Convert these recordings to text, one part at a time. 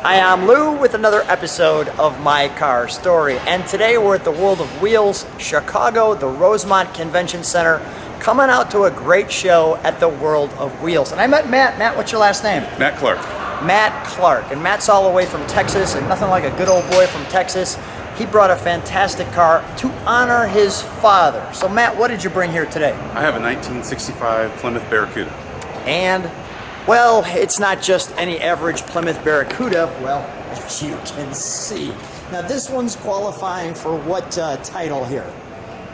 Hi, I'm Lou with another episode of My Car Story, and today we're at the World of Wheels, Chicago, the Rosemont Convention Center, coming out to a great show at the World of Wheels. And I met Matt. Matt, what's your last name? Matt Clark. Matt Clark, and Matt's all the way from Texas, and nothing like a good old boy from Texas. He brought a fantastic car to honor his father. So Matt, what did you bring here today? I have a 1965 Plymouth Barracuda. And, well, it's not just any average Plymouth Barracuda, well, as you can see. Now this one's qualifying for what title here?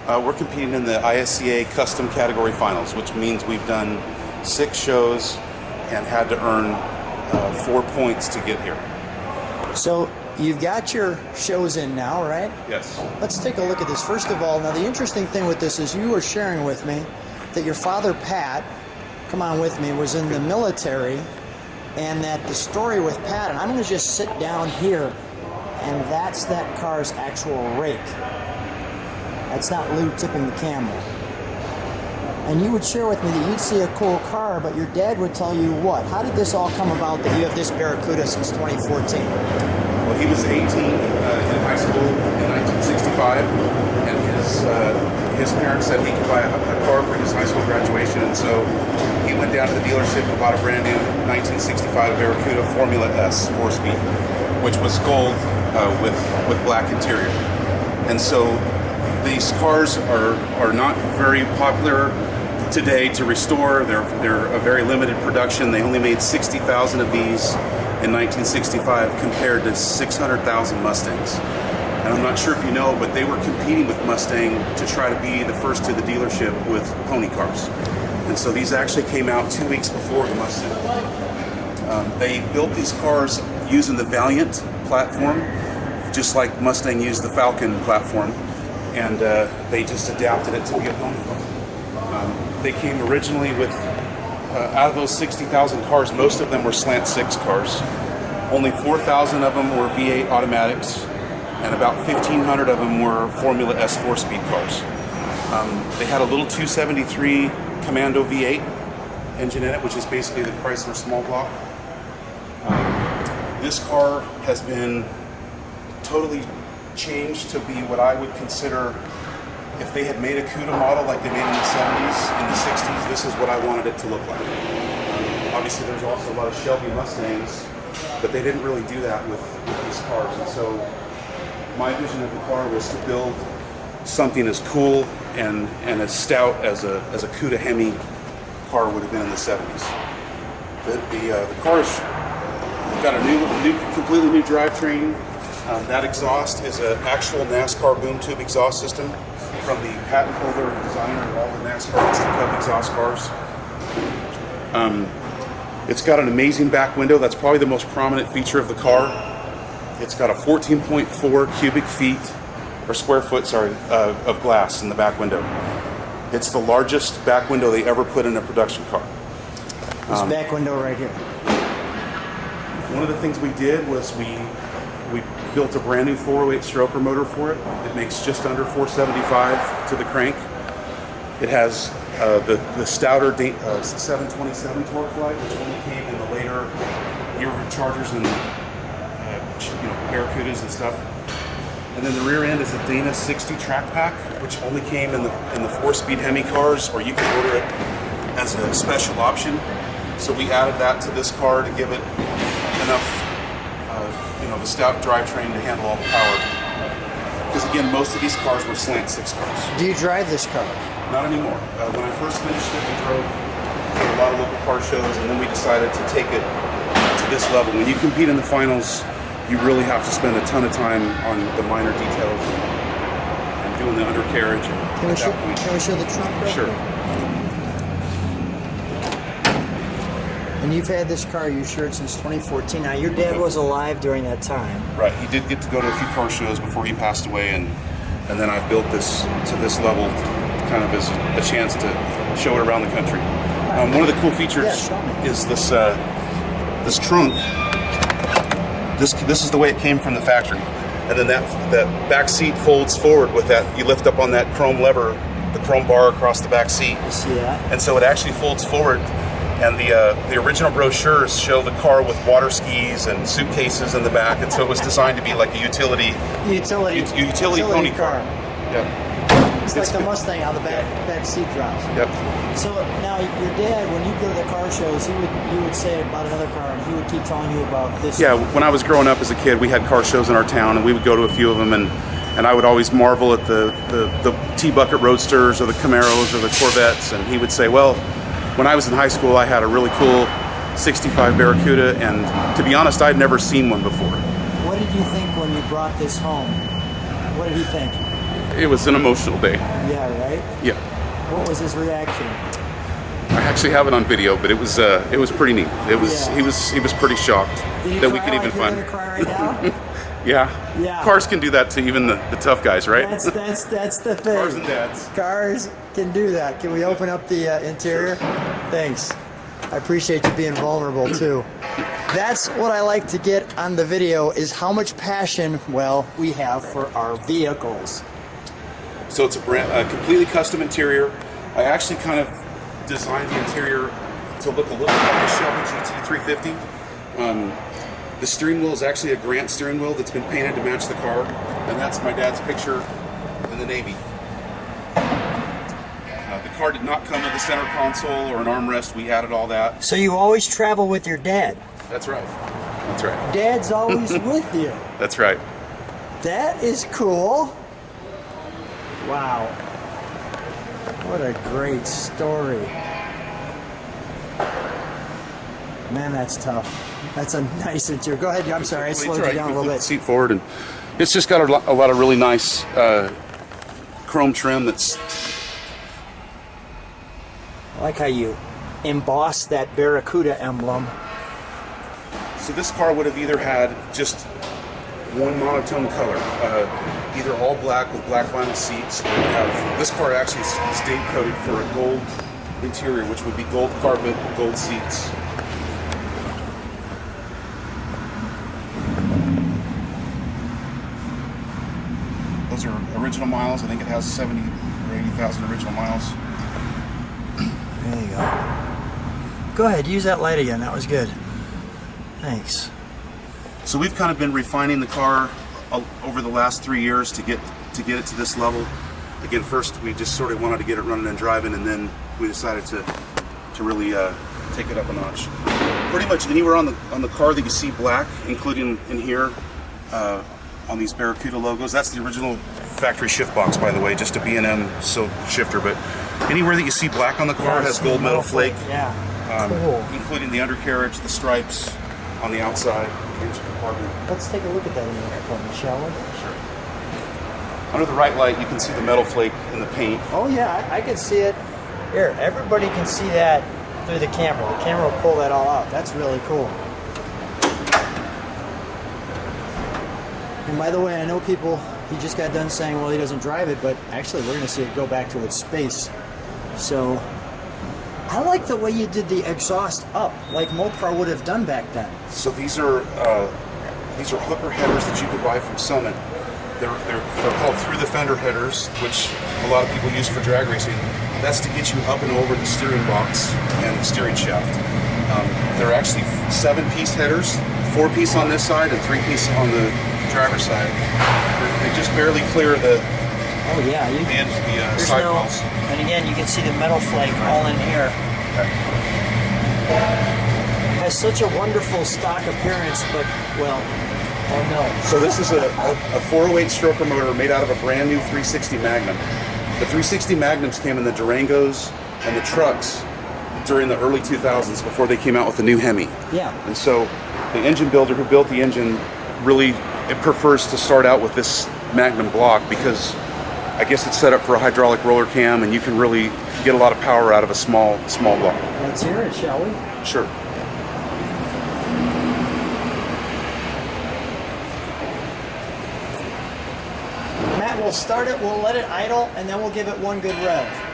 We're competing in the ISCA Custom Category Finals, which means we've done 6 shows and had to earn 4 points to get here. So you've got your shows in now, right? Yes. Let's take a look at this. First of all, now the interesting thing with this is you were sharing with me that your father, Pat, come on with me, was in the military, and that the story with Pat, and I'm going to just sit down here, and that's that car's actual rake. That's not Lou tipping the camera. And you would share with me that you'd see a cool car, but your dad would tell you what? How did this all come about that you have this Barracuda since 2014? Well, he was 18 in high school in 1965, and his parents said he could buy a car for his high school graduation, and so he went down to the dealership and bought a brand new 1965 Barracuda Formula S 4-speed, which was gold with black interior. And so these cars are not very popular today to restore. They're a very limited production. They only made 60,000 of these in 1965 compared to 600,000 Mustangs. And I'm not sure if you know, but they were competing with Mustang to try to be the first to the dealership with pony cars. And so these actually came out 2 weeks before the Mustang. They built these cars using the Valiant platform, just like Mustang used the Falcon platform, and they just adapted it to be a pony car. They came originally with, out of those 60,000 cars, most of them were slant 6 cars. Only 4,000 of them were V8 automatics, and about 1,500 of them were Formula S 4-speed cars. They had a little 273 Commando V8 engine in it, which is basically the Chrysler small block. This car has been totally changed to be what I would consider, if they had made a CUDA model like they made in the 70s, in the 60s, this is what I wanted it to look like. Obviously there's also a lot of Shelby Mustangs, but they didn't really do that with these cars. And so my vision of the car was to build something as cool and as stout as a CUDA Hemi car would have been in the 70s. The car's got a completely new drivetrain. That exhaust is an actual NASCAR boom tube exhaust system from the patent holder and designer of all the NASCAR Instant Cup exhaust cars. It's got an amazing back window. That's probably the most prominent feature of the car. It's got a 14.4 cubic feet, or square foot, sorry, of glass in the back window. It's the largest back window they ever put in a production car. This back window right here. One of the things we did was we built a brand new 408 stroker motor for it. It makes just under 475 to the crank. It has the stouter 727 torque flight, which only came in the later year Chargers and Barracudas and stuff. And then the rear end is a Dana 60 track pack, which only came in the 4-speed Hemi cars, or you can order it as a special option. So we added that to this car to give it enough of a stout drivetrain to handle all the power. Because again, most of these cars were slant 6 cars. Do you drive this car? Not anymore. When I first finished it, we drove to a lot of local car shows, and then we decided to take it to this level. When you compete in the finals, you really have to spend a ton of time on the minor details and doing the undercarriage. Can we show the trunk real Sure. quick? And you've had this car, you shared, since 2014. Now, your dad was alive during that time. Right. He did get to go to a few car shows before he passed away, and then I built this to this level kind of as a chance to show it around the country. One of the cool features is this this trunk. This is the way it came from the factory, and then that back seat folds forward with that. You lift up on that chrome lever, the chrome bar across the back seat. You see that? And so it actually folds forward. And the original brochures show the car with water skis and suitcases in the back, and so it was designed to be like a utility pony car. Yep. It's like the Mustang how the back seat drops. Yep. So now your dad, when you go to the car shows, he would say about another car, and he would keep telling you about this. Yeah, when I was growing up as a kid, we had car shows in our town, and we would go to a few of them, and I would always marvel at the T-Bucket Roadsters or the Camaros or the Corvettes, and he would say, well, when I was in high school, I had a really cool 65 Barracuda, and to be honest, I'd never seen one before. What did you think when you brought this home? What did he think? It was an emotional day. Yeah, right? Yeah. What was his reaction? I actually have it on video, but it was pretty neat. It was Yeah. he was pretty shocked that we could even find it. Cry right now? Yeah. Yeah. Cars can do that to even the tough guys, right? That's the thing. Cars and dads. Cars can do that. Can we open up the interior? Thanks. I appreciate you being vulnerable too. That's what I like to get on the video, is how much passion, well, we have for our vehicles. So it's a completely custom interior. I actually kind of designed the interior to look a little bit like a Shelby GT350. The steering wheel is actually a Grant steering wheel that's been painted to match the car, and that's my dad's picture in the Navy. The car did not come with a center console or an armrest. We added all that. So you always travel with your dad? That's right. That's right. Dad's always with you? That's right. That is cool. Wow. What a great story. Man, that's tough. That's a nice interior. Go ahead. I'm sorry. I slowed you down a little bit. Seat forward, and it's just got a lot of really nice chrome trim. That's. I like how you embossed that Barracuda emblem. So this car would have either had just one monotone color, either all black with black vinyl seats, or would have, this car actually is date coded for a gold interior, which would be gold carpet, gold seats. Those are original miles. I think it has 70 or 80,000 original miles. There you go. Go ahead, use that light again. That was good. Thanks. So we've kind of been refining the car over the last 3 years to get it to this level. Again, first we just sort of wanted to get it running and driving, and then we decided to really take it up a notch. Pretty much anywhere on the car that you see black, including in here on these Barracuda logos. That's the original factory shift box, by the way, just a B&M silk shifter. But anywhere that you see black on the car has gold metal flake. Yeah. Cool. Including the undercarriage, the stripes on the outside, engine compartment. Let's take a look at that in the compartment, shall we? Sure. Under the right light, you can see the metal flake in the paint. Oh yeah, I can see it. Here, everybody can see that through the camera. The camera will pull that all out. That's really cool. And by the way, I know people, he just got done saying, well, he doesn't drive it, but actually we're going to see it go back to its space. So I like the way you did the exhaust up, like Mopar would have done back then. So these are hooker headers that you could buy from Summit. They're called through the fender headers, which a lot of people use for drag racing. That's to get you up and over the steering box and the steering shaft. They're actually 7-piece headers, 4-piece on this side and 3-piece on the driver's side. They just barely clear the sidewalls. And again, you can see the metal flake all in here. Has such a wonderful stock appearance, but, well, oh no. So this is a 408 stroker motor made out of a brand new 360 Magnum. The 360 Magnums came in the Durangos and the trucks during the early 2000s before they came out with the new Hemi. Yeah. And so the engine builder who built the engine really prefers to start out with this Magnum block because I guess it's set up for a hydraulic roller cam and you can really get a lot of power out of a small block. Let's hear it, shall we? Sure. Matt, we'll start it, we'll let it idle, and then we'll give it one good rev.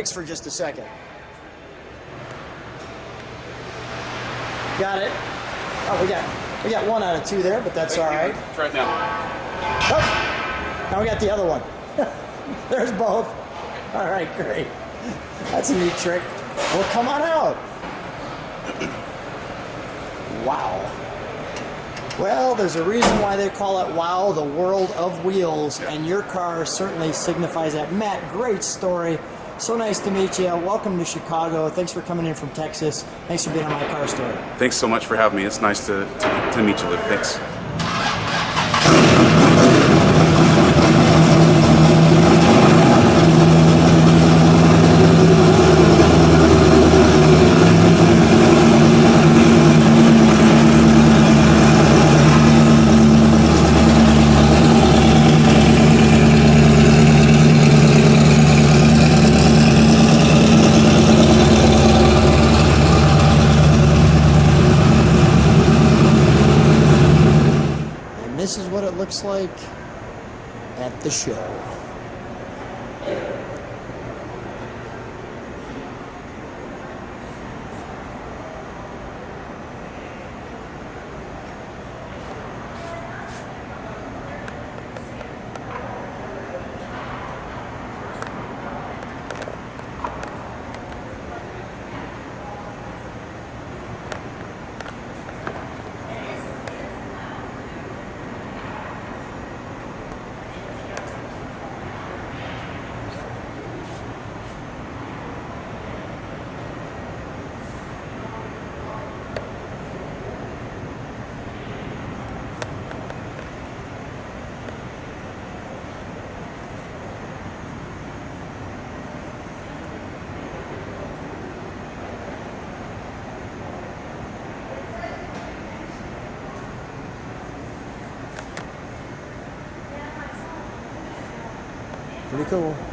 brakes for just a second. Got it. Oh, we got 1 out of 2 there, but that's all right. Try it now. Oh, now we got the other one. There's both. All right, great. That's a neat trick. Well, come on out. Wow. Well, there's a reason why they call it WOW, the world of wheels, and your car certainly signifies that. Matt, great story. So nice to meet you. Welcome to Chicago. Thanks for coming in from Texas. Thanks for being on my car story. Thanks so much for having me. It's nice to meet you, Luke. Thanks. This is what it looks like at the show. Pretty cool.